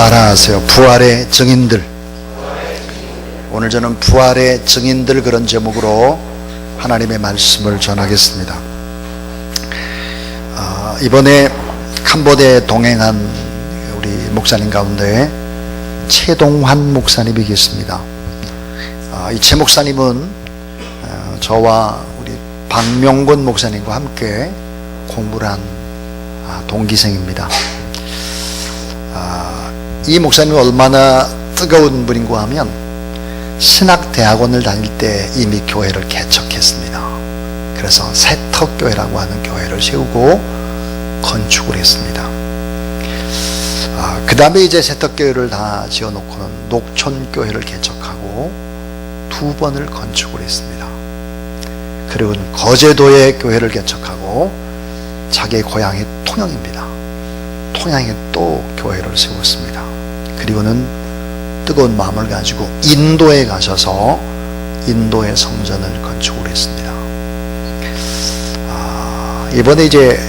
따라하세요. 부활의 증인들. 오늘 저는 부활의 증인들 그런 제목으로 하나님의 말씀을 전하겠습니다. 이번에 캄보디아에 동행한 우리 목사님 가운데 최동환 목사님이 계십니다. 이 최 목사님은 저와 우리 박명곤 목사님과 함께 공부를 한 동기생입니다. 이 목사님은 얼마나 뜨거운 분인가 하면 신학대학원을 다닐 때 이미 교회를 개척했습니다. 그래서 세턱교회라고 하는 교회를 세우고 건축을 했습니다. 그 다음에 이제 세턱교회를 다 지어놓고는 녹촌교회를 개척하고 2번을 건축을 했습니다. 그리고 거제도에 교회를 개척하고 자기의 고향이 통영입니다. 통영에 또 교회를 세웠습니다. 그리고는 뜨거운 마음을 가지고 인도에 가셔서 인도의 성전을 건축을 했습니다. 이번에 이제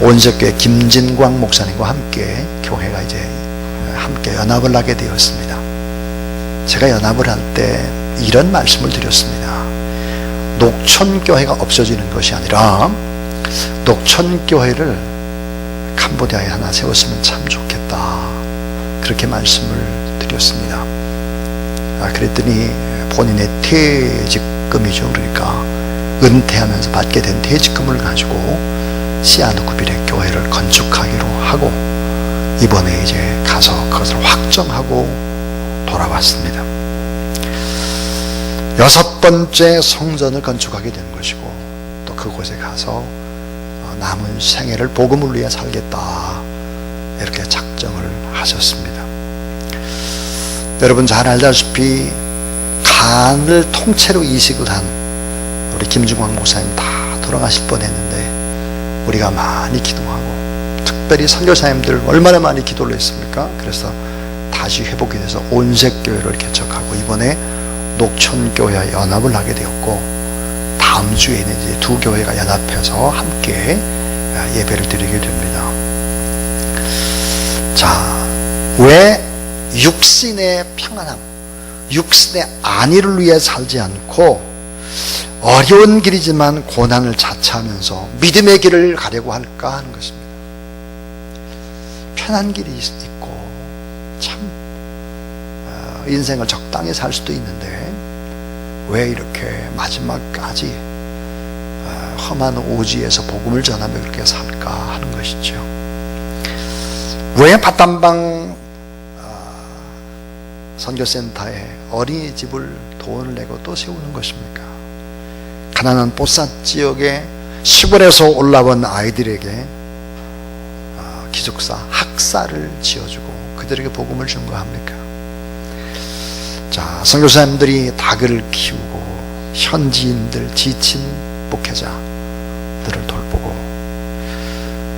온석교회 김진광 목사님과 함께 교회가 이제 함께 연합을 하게 되었습니다. 제가 연합을 할 때 이런 말씀을 드렸습니다. 녹촌교회가 없어지는 것이 아니라 녹촌교회를 캄보디아에 하나 세웠으면 참 좋겠다, 그렇게 말씀을 드렸습니다. 그랬더니 본인의 퇴직금이죠. 그러니까 은퇴하면서 받게 된 퇴직금을 가지고 시아누쿠빌의 교회를 건축하기로 하고 이번에 이제 가서 그것을 확정하고 돌아왔습니다. 6번째 성전을 건축하게 된 것이고 또 그곳에 가서 남은 생애를 복음을 위해 살겠다, 이렇게 작정을 하셨습니다. 여러분 잘 알다시피 간을 통째로 이식을 한 우리 김중광 목사님 다 돌아가실 뻔했는데 우리가 많이 기도하고 특별히 선교사님들 얼마나 많이 기도를 했습니까? 그래서 다시 회복이 돼서 온색교회를 개척하고 이번에 녹촌교회와 연합을 하게 되었고 다음 주에는 이제 2 교회가 연합해서 함께 예배를 드리게 됩니다. 자, 왜 육신의 평안함, 육신의 안위를 위해 살지 않고 어려운 길이지만 고난을 자처하면서 믿음의 길을 가려고 할까 하는 것입니다. 편한 길이 있고 참 인생을 적당히 살 수도 있는데 왜 이렇게 마지막까지 험한 오지에서 복음을 전하며 그렇게 살까 하는 것이죠. 왜 밭담방 선교센터에 어린이집을 돈을 내고 또 세우는 것입니까? 가난한 보삿 지역의 시골에서 올라온 아이들에게 기숙사, 학사를 지어주고 그들에게 복음을 준 거 합니까? 자, 선교사님들이 닭을 키우고 현지인들, 지친 목회자들을 돌보고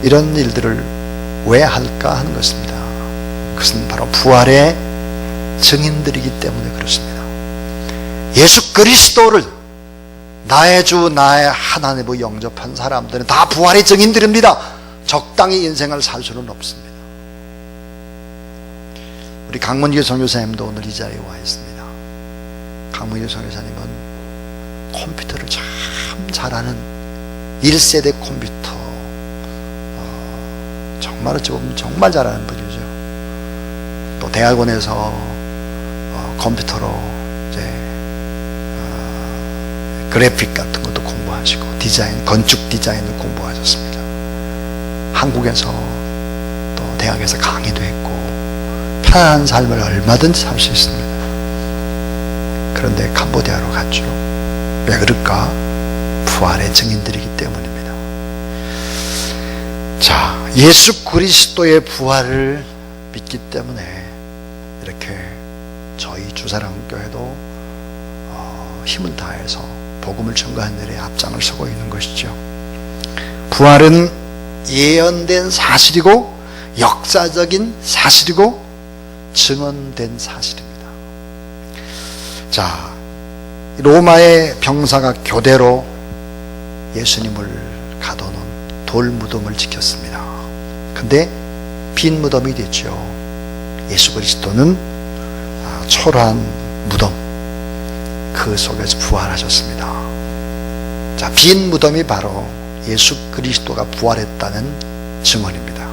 이런 일들을 왜 할까 하는 것입니다. 그것은 바로 부활의 증인들이기 때문에 그렇습니다. 예수 그리스도를 나의 주, 나의 하나님을 영접한 사람들은 다 부활의 증인들입니다. 적당히 인생을 살 수는 없습니다. 우리 강문기 선교사님도 오늘 이 자리에 와 있습니다. 강문기 선교사님은 컴퓨터를 참 잘하는 1세대 컴퓨터, 정말 어찌 보면 정말 잘하는 분이죠. 또 대학원에서 컴퓨터로 이제 그래픽 같은 것도 공부하시고 디자인, 건축 디자인을 공부하셨습니다. 한국에서 또 대학에서 강의도 했고 편안한 삶을 얼마든지 살 수 있습니다. 그런데 캄보디아로 갔죠. 왜 그럴까? 부활의 증인들이기 때문입니다. 자, 예수 그리스도의 부활을 믿기 때문에 이렇게 저희 주사랑교회도 힘을 다해서 복음을 전가하는 일에 앞장을 서고 있는 것이죠. 부활은 예언된 사실이고 역사적인 사실이고 증언된 사실입니다. 자, 로마의 병사가 교대로 예수님을 가둬놓은 돌무덤을 지켰습니다. 근데 빈 무덤이 됐죠. 예수 그리스도는 초라한 무덤, 그 속에서 부활하셨습니다. 자, 빈 무덤이 바로 예수 그리스도가 부활했다는 증언입니다.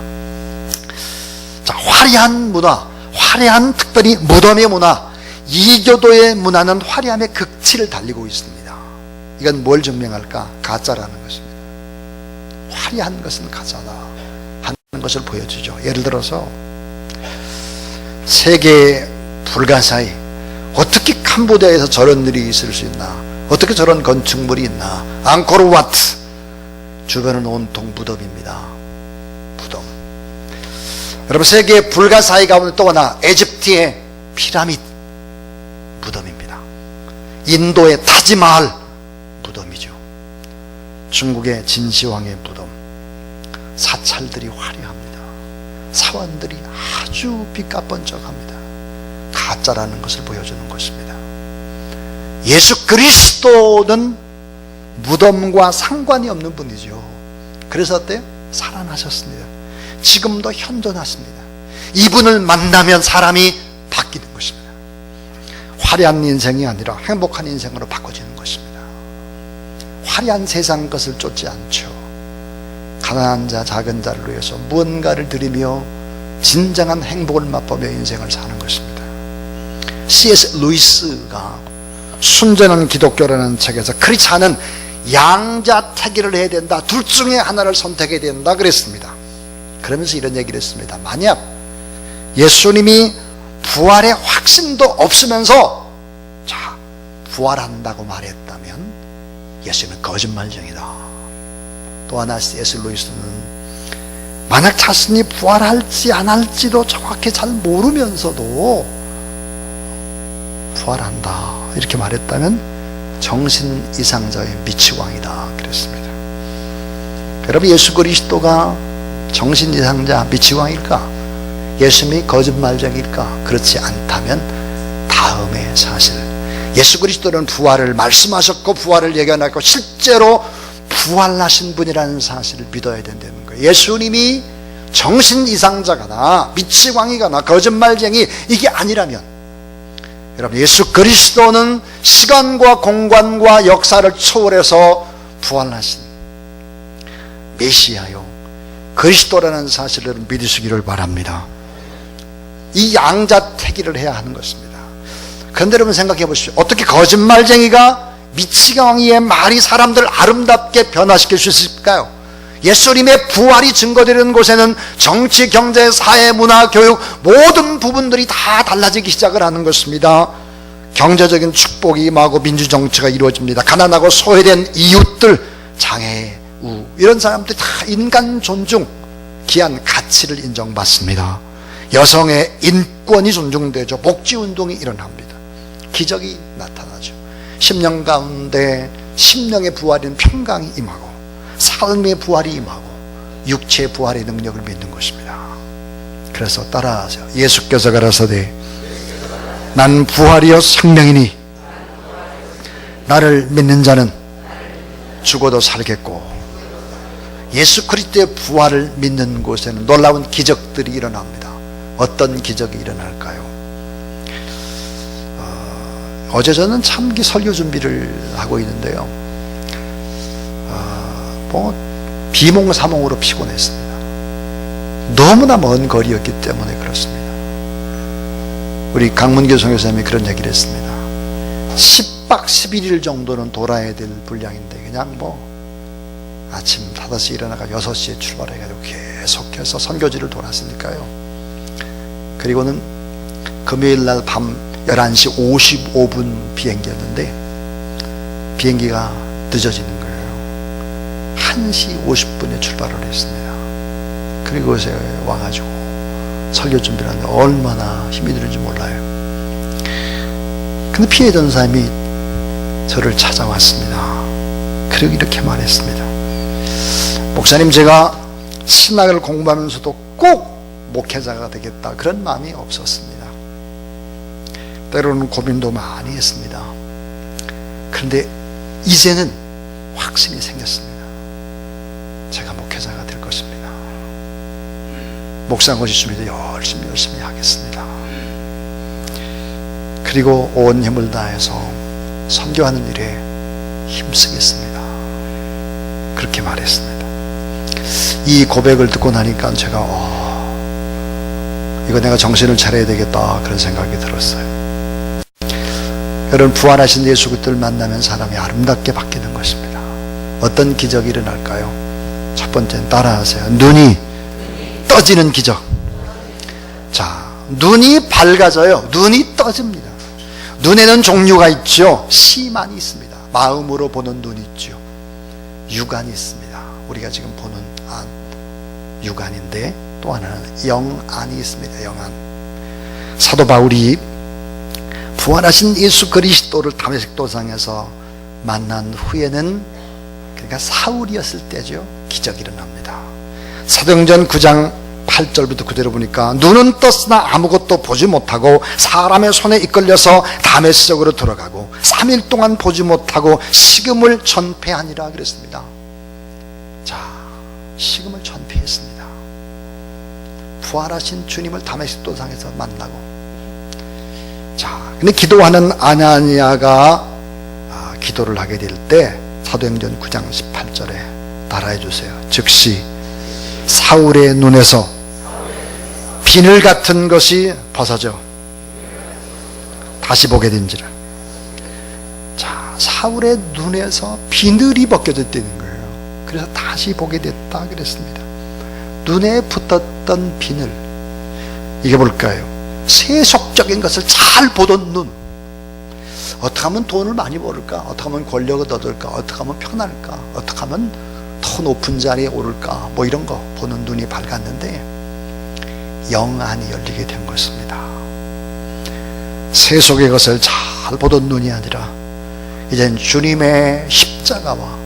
자, 화려한 문화, 화려한 특별히 무덤의 문화, 이교도의 문화는 화려함의 극치를 달리고 있습니다. 이건 뭘 증명할까? 가짜라는 것입니다. 화려한 것은 가짜다 하는 것을 보여주죠. 예를 들어서 세계 불가사의 어떻게 캄보디아에서 저런 일이 있을 수 있나, 어떻게 저런 건축물이 있나. 앙코르와트 주변은 온통 무덤입니다. 무덤. 여러분, 세계 불가사의 가운데 또 하나, 에집트의 피라미드 무덤입니다. 인도의 타지마할 무덤이죠. 중국의 진시황의 무덤. 사찰들이 화려합니다. 사원들이 아주 빛깔번쩍합니다. 가짜라는 것을 보여주는 것입니다. 예수 그리스도는 무덤과 상관이 없는 분이죠. 그래서 어때요? 살아나셨습니다. 지금도 현존하십니다. 이분을 만나면 사람이 바뀌는 것입니다. 화려한 인생이 아니라 행복한 인생으로 바꿔지는 것입니다. 화려한 세상 것을 쫓지 않죠. 가난한 자, 작은 자를 위해서 무언가를 드리며 진정한 행복을 맛보며 인생을 사는 것입니다. C.S. 루이스가 순전한 기독교라는 책에서 그렇지 않은 양자택일을 해야 된다, 둘 중에 하나를 선택해야 된다 그랬습니다. 그러면서 이런 얘기를 했습니다. 만약 예수님이 부활의 확신도 없으면서 자, 부활한다고 말했다면 예수님은 거짓말쟁이다. 또 하나, C.S. 루이스는 만약 자신이 부활할지 안 할지도 정확히 잘 모르면서도 부활한다 이렇게 말했다면 정신 이상자의 미치광이다 그랬습니다. 여러분, 예수 그리스도가 정신 이상자 미치광일까? 예수님이 거짓말쟁일까? 그렇지 않다면 다음의 사실, 예수 그리스도는 부활을 말씀하셨고 부활을 예견하고 실제로 부활하신 분이라는 사실을 믿어야 된다는 거예요. 예수님이 정신 이상자거나 미치광이거나 거짓말쟁이 이게 아니라면, 여러분, 예수 그리스도는 시간과 공간과 역사를 초월해서 부활하신 메시아요 그리스도라는 사실을 믿으시기를 바랍니다. 이 양자택일을 해야 하는 것입니다. 그런데 여러분 생각해 보십시오. 어떻게 거짓말쟁이가 미치광이의 말이 사람들을 아름답게 변화시킬 수 있을까요? 예수님의 부활이 증거되는 곳에는 정치, 경제, 사회, 문화, 교육 모든 부분들이 다 달라지기 시작을 하는 것입니다. 경제적인 축복이 임하고 민주정치가 이루어집니다. 가난하고 소외된 이웃들, 장애, 우 이런 사람들이 다 인간 존중, 귀한 가치를 인정받습니다. 여성의 인권이 존중되죠. 복지운동이 일어납니다. 기적이 나타나죠. 10년 가운데 심령의 부활인 평강이 임하고 삶의 부활이 임하고 육체의 부활의 능력을 믿는 것입니다. 그래서 따라하세요. 예수께서 가라사대 난 부활이요 생명이니 나를 믿는 자는 죽어도 살겠고. 예수 그리스도의 부활을 믿는 곳에는 놀라운 기적들이 일어납니다. 어떤 기적이 일어날까요? 어제 저는 참기 설교 준비를 하고 있는데요, 비몽사몽으로 피곤했습니다. 너무나 먼 거리였기 때문에 그렇습니다. 우리 강문교 선교사님이 그런 얘기를 했습니다. 10박 11일 정도는 돌아야 될 분량인데 그냥 아침 5시에 일어나가 6시에 출발해가지고 계속해서 선교지를 돌았으니까요. 그리고는 금요일날 밤 11시 55분 비행기였는데 비행기가 늦어지는 거예요. 1시 50분에 출발을 했습니다. 그리고 그곳에 와가지고 설교 준비를 하는데 얼마나 힘이 드는지 몰라요. 근데 피해 전사님이 저를 찾아왔습니다. 그리고 이렇게 말했습니다. 목사님, 제가 신학을 공부하면서도 꼭 목회자가 되겠다 그런 마음이 없었습니다. 때로는 고민도 많이 했습니다. 그런데 이제는 확신이 생겼습니다. 제가 목회자가 될 것입니다. 목사님 오셨습니다. 열심히 하겠습니다. 그리고 온 힘을 다해서 선교하는 일에 힘쓰겠습니다. 그렇게 말했습니다. 이 고백을 듣고 나니까 제가 이거 내가 정신을 차려야 되겠다 그런 생각이 들었어요. 여러분, 부활하신 예수 그리스도를 만나면 사람이 아름답게 바뀌는 것입니다. 어떤 기적이 일어날까요? 첫 번째는 따라하세요. 눈이 떠지는 기적. 자, 눈이 밝아져요. 눈이 떠집니다. 눈에는 종류가 있죠. 시만이 있습니다. 마음으로 보는 눈이 있죠. 육안이 있습니다. 우리가 지금 보는 안, 육안인데, 또 하나는 영안이 있습니다. 영안. 사도 바울이 부활하신 예수 그리스도를 다메섹 도상에서 만난 후에는, 그러니까 사울이었을 때죠, 기적이 일어납니다. 사도행전 9장 8절부터 그대로 보니까 눈은 떴으나 아무것도 보지 못하고 사람의 손에 이끌려서 다메섹으로 들어가고 3일 동안 보지 못하고 식음을 전폐하니라 그랬습니다. 자, 식음을 전폐했습니다. 부활하신 주님을 다메섹 도상에서 만나고. 자, 근데 기도하는 아나니아가 기도를 하게 될 때 사도행전 9장 18절에 따라해 주세요. 즉시 사울의 눈에서 비늘 같은 것이 벗어져 다시 보게 된지라. 자, 사울의 눈에서 비늘이 벗겨졌다는 거예요. 그래서 다시 보게 됐다 그랬습니다. 눈에 붙었던 비늘, 이게 뭘까요? 세속적인 것을 잘 보던 눈. 어떻게 하면 돈을 많이 벌을까? 어떻게 하면 권력을 얻을까? 어떻게 하면 편할까? 어떻게 하면 더 높은 자리에 오를까? 뭐 이런 거 보는 눈이 밝았는데 영안이 열리게 된 것입니다. 세속의 것을 잘 보던 눈이 아니라 이젠 주님의 십자가와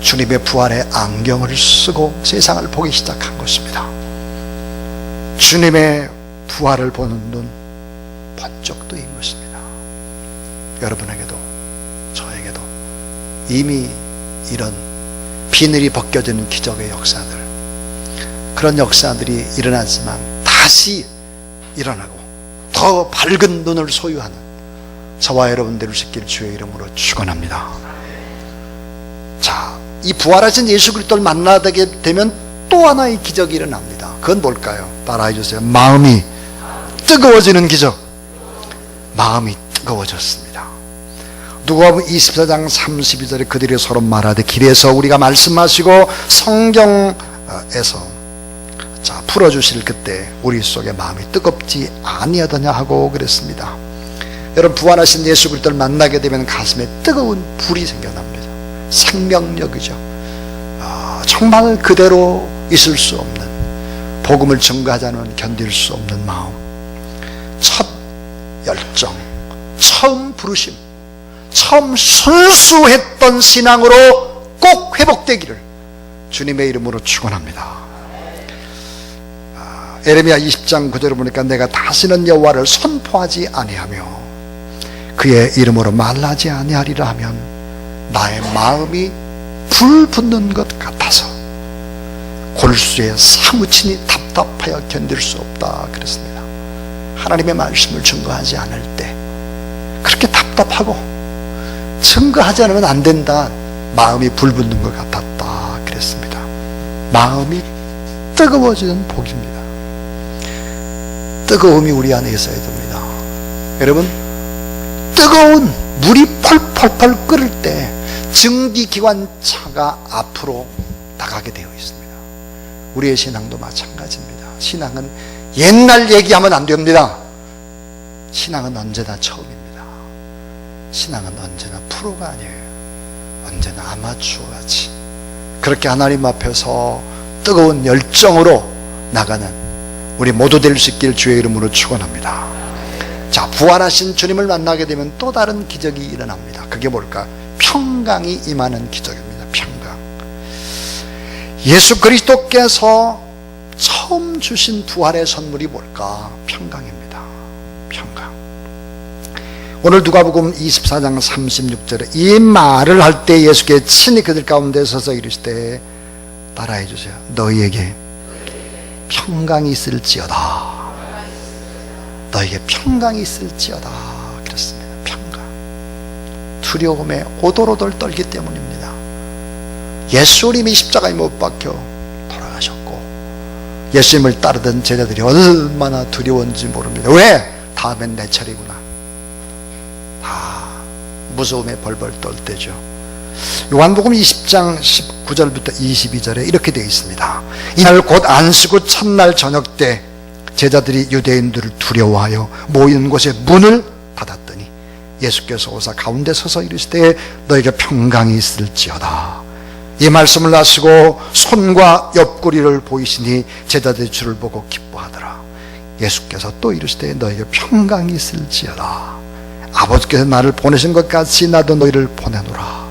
주님의 부활의 안경을 쓰고 세상을 보기 시작한 것입니다. 주님의 부활을 보는 눈, 번쩍 뜨인 것입니다. 여러분에게도 저에게도 이미 이런 비늘이 벗겨지는 기적의 역사들, 그런 역사들이 일어났지만 다시 일어나고 더 밝은 눈을 소유하는 저와 여러분들을 시킬 주의 이름으로 축원합니다. 자, 이 부활하신 예수 그리스도를 만나게 되면 또 하나의 기적이 일어납니다. 그건 뭘까요? 따라해 주세요. 마음이 뜨거워지는 기적. 마음이 뜨거워졌습니다. 누가복음 24장 32절에 그들이 서로 말하되 길에서 우리가 말씀하시고 성경에서 자 풀어주실 그때 우리 속에 마음이 뜨겁지 아니하더냐 하고 그랬습니다. 여러분, 부활하신 예수 그리스도를 만나게 되면 가슴에 뜨거운 불이 생겨납니다. 생명력이죠. 정말 그대로 있을 수 없는, 복음을 증거하자는 견딜 수 없는 마음, 첫 열정, 처음 부르심, 처음 순수했던 신앙으로 꼭 회복되기를 주님의 이름으로 축원합니다. 에레미야 20장 9절을 보니까 내가 다시는 여호와를 선포하지 아니하며 그의 이름으로 말하지 아니하리라 하면 나의 마음이 불 붙는 것 같아서 골수에 사무치니 답답하여 견딜 수 없다 그랬습니다. 하나님의 말씀을 증거하지 않을 때 그렇게 답답하고 증거하지 않으면 안 된다, 마음이 불 붙는 것 같았다 그랬습니다. 마음이 뜨거워지는 복입니다. 뜨거움이 우리 안에 있어야 됩니다. 여러분, 뜨거운 물이 펄펄펄 끓을 때 증기기관차가 앞으로 나가게 되어 있습니다. 우리의 신앙도 마찬가지입니다. 신앙은 옛날 얘기하면 안 됩니다. 신앙은 언제나 처음입니다. 신앙은 언제나 프로가 아니에요. 언제나 아마추어같이 그렇게 하나님 앞에서 뜨거운 열정으로 나가는 우리 모두 될 수 있길 주의 이름으로 축원합니다. 자, 부활하신 주님을 만나게 되면 또 다른 기적이 일어납니다. 그게 뭘까? 평강이 임하는 기적입니다. 평강. 예수 그리스도께서 처음 주신 부활의 선물이 뭘까? 평강입니다. 평강. 오늘 누가복음 24장 36절에 이 말을 할 때 예수께 친히 그들 가운데 서서 이르시되 따라해 주세요. 너희에게 평강이 있을지어다. 너에게 평강이 있을지어다 그랬습니다. 평강. 두려움에 오돌오돌 떨기 때문입니다. 예수님이 십자가에 못 박혀 돌아가셨고 예수님을 따르던 제자들이 얼마나 두려웠는지 모릅니다. 왜? 다음엔 내 차례구나. 다 무서움에 벌벌 떨 때죠. 요한복음 20장 19절부터 22절에 이렇게 되어 있습니다. 이날 곧 안식 후 첫날 저녁 때 제자들이 유대인들을 두려워하여 모이는 곳에 문을 닫았더니 예수께서 오사 가운데 서서 이르시되 너에게 평강이 있을지어다. 이 말씀을 하시고 손과 옆구리를 보이시니 제자들이 주를 보고 기뻐하더라. 예수께서 또 이르시되 너에게 평강이 있을지어다. 아버지께서 나를 보내신 것 같이 나도 너희를 보내노라.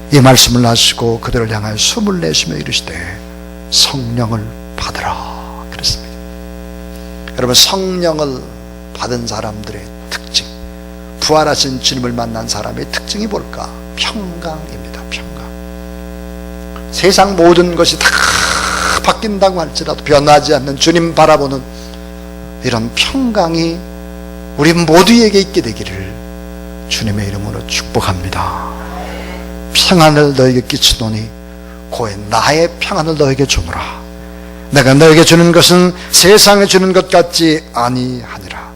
이 말씀을 하시고 그들을 향하여 숨을 내쉬며 이르시되 성령을 받으라 그랬습니다. 여러분, 성령을 받은 사람들의 특징, 부활하신 주님을 만난 사람의 특징이 뭘까? 평강입니다. 평강. 세상 모든 것이 다 바뀐다고 할지라도 변하지 않는 주님 바라보는 이런 평강이 우리 모두에게 있게 되기를 주님의 이름으로 축복합니다. 평안을 너에게 끼치노니 고의 나의 평안을 너에게 주노라. 내가 너에게 주는 것은 세상에 주는 것 같지 아니하니라.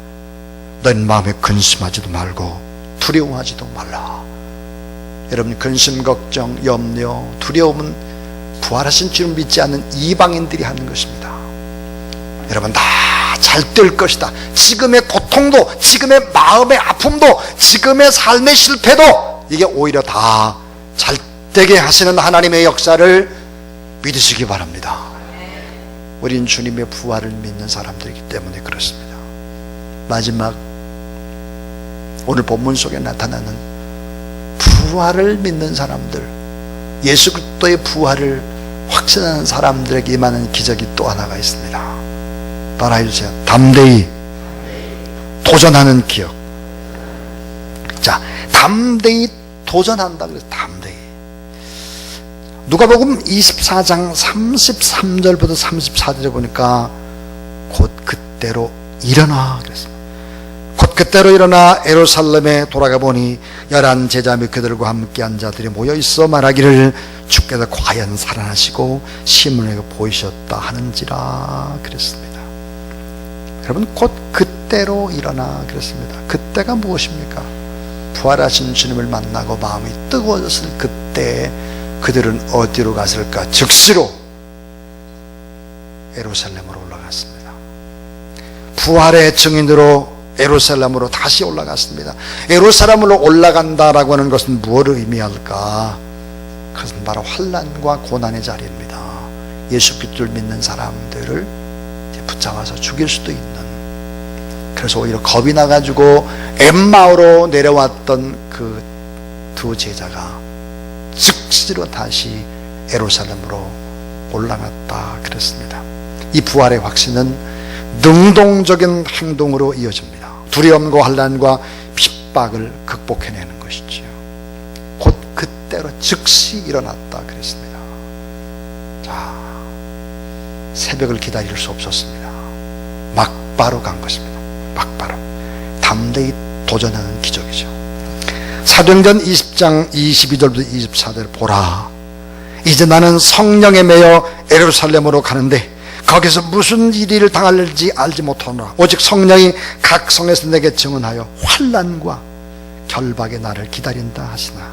너희 마음에 근심하지도 말고 두려워하지도 말라. 여러분, 근심, 걱정, 염려, 두려움은 부활하신 주를 믿지 않는 이방인들이 하는 것입니다. 여러분, 다 잘 될 것이다. 지금의 고통도, 지금의 마음의 아픔도, 지금의 삶의 실패도 이게 오히려 다 잘 되게 하시는 하나님의 역사를 믿으시기 바랍니다. 우린 주님의 부활을 믿는 사람들이기 때문에 그렇습니다. 마지막, 오늘 본문 속에 나타나는 부활을 믿는 사람들, 예수 그리스도의 부활을 확신하는 사람들에게 임하는 기적이 또 하나가 있습니다. 따라해주세요. 담대히 도전하는 기억. 자, 담대히 도전한다 그래서 담대히. 누가복음 24장 33절부터 34절에 보니까 곧 그때로 일어나 그랬습니다. 곧 그때로 일어나 예루살렘에 돌아가 보니 11 제자 및 그들과 함께 한 자들이 모여 있어 말하기를 주께서 과연 살아나시고 시몬에게 보이셨다 하는지라 그랬습니다. 여러분, 곧 그때로 일어나 그랬습니다. 그때가 무엇입니까? 부활하신 주님을 만나고 마음이 뜨거워졌을 그때 그들은 어디로 갔을까? 즉시로 예루살렘으로 올라갔습니다. 부활의 증인으로 예루살렘으로 다시 올라갔습니다. 예루살렘으로 올라간다라고 하는 것은 무엇을 의미할까? 그것은 바로 환난과 고난의 자리입니다. 예수 그리스도를 믿는 사람들을 붙잡아서 죽일 수도 있는, 그래서 오히려 겁이 나가지고 엠마오로 내려왔던 그 두 제자가 즉시로 다시 예루살렘으로 올라갔다 그랬습니다. 이 부활의 확신은 능동적인 행동으로 이어집니다. 두려움과 환난과 핍박을 극복해내는 것이지요. 곧 그때로 즉시 일어났다 그랬습니다. 자, 새벽을 기다릴 수 없었습니다. 막바로 간 것입니다. 막바로 담대히 도전하는 기적이죠. 사도행전 20장 22절부터 24절 보라, 이제 나는 성령에 매여 예루살렘으로 가는데 거기서 무슨 일을 당할지 알지 못하노라. 오직 성령이 각 성에서 내게 증언하여 환난과 결박의 날을 기다린다 하시나.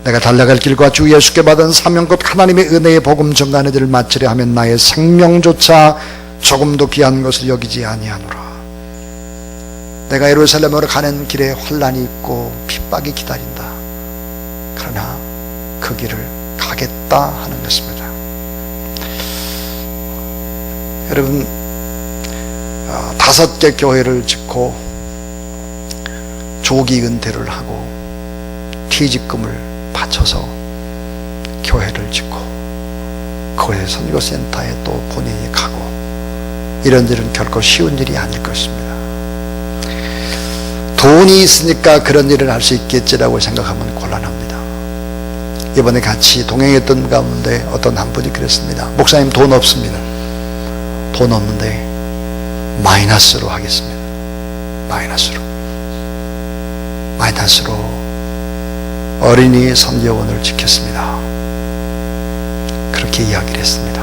내가 달려갈 길과 주 예수께 받은 사명 곧 하나님의 은혜의 복음 전가하는 일을 마치려 하면 나의 생명조차 조금도 귀한 것을 여기지 아니하노라. 내가 예루살렘으로 가는 길에 환난이 있고 핍박이 기다린다. 그러나 그 길을 가겠다 하는 것입니다. 여러분, 5개 교회를 짓고 조기 은퇴를 하고 퇴직금을 바쳐서 교회를 짓고 교회 선교센터에 또 본인이 가고, 이런 일은 결코 쉬운 일이 아닐 것입니다. 돈이 있으니까 그런 일을 할 수 있겠지라고 생각하면 곤란합니다. 이번에 같이 동행했던 가운데 어떤 한 분이 그랬습니다. 목사님, 돈 없습니다. 돈 없는데 마이너스로 하겠습니다. 마이너스로 어린이 선교원을 지켰습니다. 그렇게 이야기를 했습니다.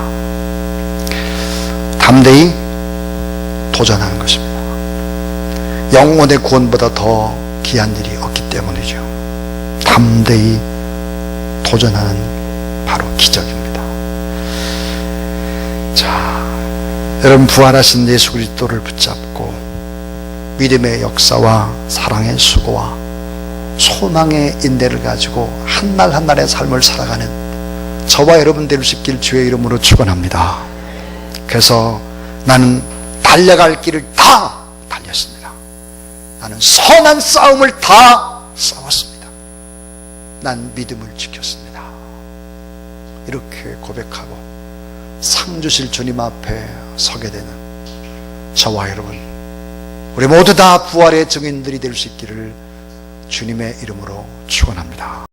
담대히 도전하는 것입니다. 영혼의 구원보다 더 귀한 일이 없기 때문이죠. 담대히 도전하는 바로 기적입니다. 자, 여러분, 부활하신 예수 그리스도를 붙잡고 믿음의 역사와 사랑의 수고와 소망의 인내를 가지고 한 날 한 날의 삶을 살아가는 저와 여러분 될 수 있길 주의 이름으로 축원합니다. 그래서 나는 달려갈 길을 다 달렸습니다. 나는 선한 싸움을 다 싸웠습니다. 난 믿음을 지켰습니다. 이렇게 고백하고 상 주실 주님 앞에 서게 되는 저와 여러분, 우리 모두 다 부활의 증인들이 될 수 있기를 주님의 이름으로 축원합니다.